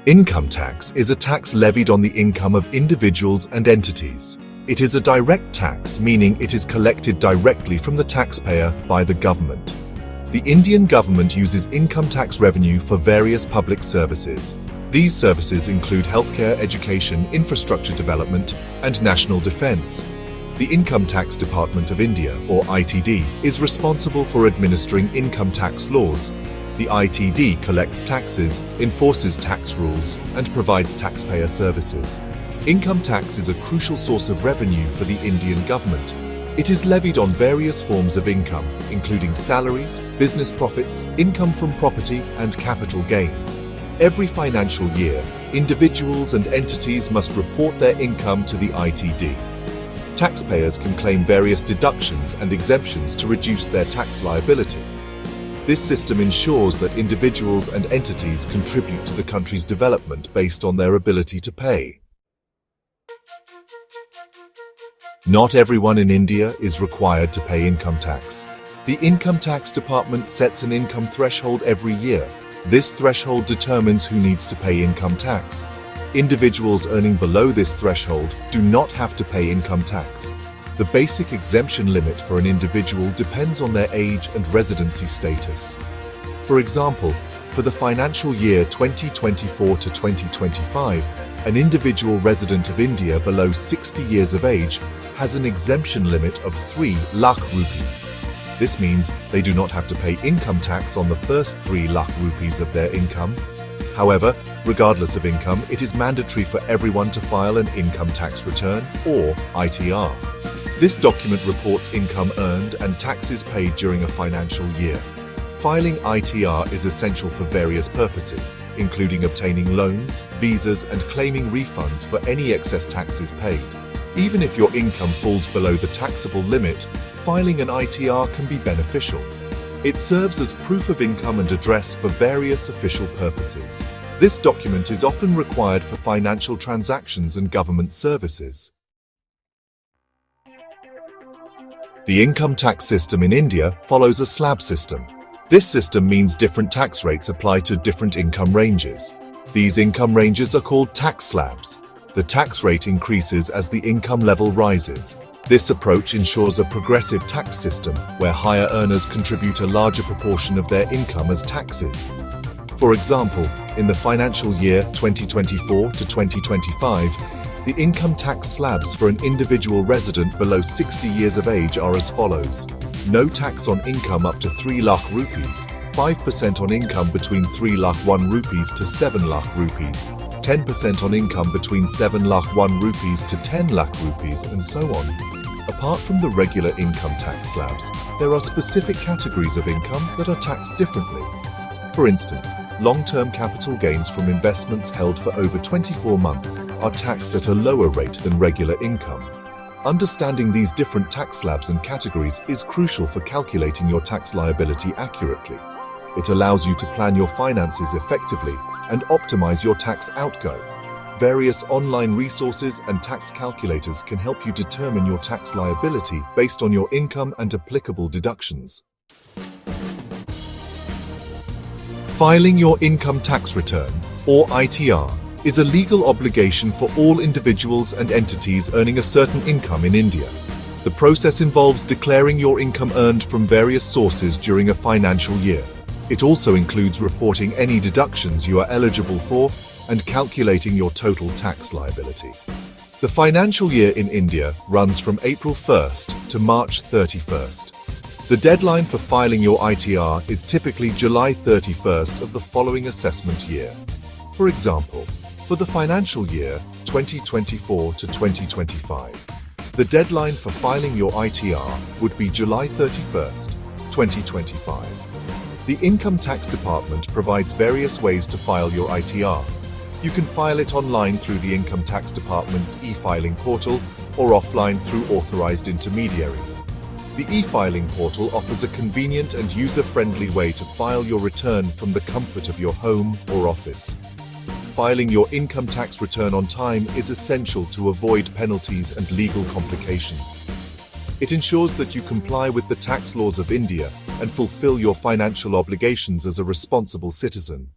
Income tax is a tax levied on the income of individuals and entities. It is a direct tax, meaning it is collected directly from the taxpayer by the government. The Indian government uses income tax revenue for various public services. These services include healthcare, education, infrastructure development, and national defense. The Income Tax Department of India, or ITD, is responsible for administering income tax laws. The ITD collects taxes, enforces tax rules, and provides taxpayer services. Income tax is a crucial source of revenue for the Indian government. It is levied on various forms of income, including salaries, business profits, income from property, and capital gains. Every financial year, individuals and entities must report their income to the ITD. Taxpayers can claim various deductions and exemptions to reduce their tax liability. This system ensures that individuals and entities contribute to the country's development based on their ability to pay. Not everyone in India is required to pay income tax. The Income Tax Department sets an income threshold every year. This threshold determines who needs to pay income tax. Individuals earning below this threshold do not have to pay income tax. The basic exemption limit for an individual depends on their age and residency status. For example, for the financial year 2024 to 2025, an individual resident of India below 60 years of age has an exemption limit of 3 lakh rupees. This means they do not have to pay income tax on the first 3 lakh rupees of their income. However, regardless of income, it is mandatory for everyone to file an income tax return, or ITR. This document reports income earned and taxes paid during a financial year. Filing ITR is essential for various purposes, including obtaining loans, visas, and claiming refunds for any excess taxes paid. Even if your income falls below the taxable limit, filing an ITR can be beneficial. It serves as proof of income and address for various official purposes. This document is often required for financial transactions and government services. The income tax system in India follows a slab system. This system means different tax rates apply to different income ranges. These income ranges are called tax slabs. The tax rate increases as the income level rises. This approach ensures a progressive tax system where higher earners contribute a larger proportion of their income as taxes. For example, in the financial year 2024 to 2025, the income tax slabs for an individual resident below 60 years of age are as follows. No tax on income up to 3 lakh rupees, 5% on income between 3 lakh 1 rupees to 7 lakh rupees, 10% on income between 7 lakh 1 rupees to 10 lakh rupees, and so on. Apart from the regular income tax slabs, there are specific categories of income that are taxed differently. For instance, long-term capital gains from investments held for over 24 months are taxed at a lower rate than regular income. Understanding these different tax slabs and categories is crucial for calculating your tax liability accurately. It allows you to plan your finances effectively and optimize your tax outgo. Various online resources and tax calculators can help you determine your tax liability based on your income and applicable deductions. Filing your income tax return, or ITR, is a legal obligation for all individuals and entities earning a certain income in India. The process involves declaring your income earned from various sources during a financial year. It also includes reporting any deductions you are eligible for and calculating your total tax liability. The financial year in India runs from April 1st to March 31st. The deadline for filing your ITR is typically July 31st of the following assessment year. For example, for the financial year 2024 to 2025, the deadline for filing your ITR would be July 31st, 2025. The Income Tax Department provides various ways to file your ITR. You can file it online through the Income Tax Department's e-filing portal or offline through authorized intermediaries. The e-filing portal offers a convenient and user-friendly way to file your return from the comfort of your home or office. Filing your income tax return on time is essential to avoid penalties and legal complications. It ensures that you comply with the tax laws of India and fulfill your financial obligations as a responsible citizen.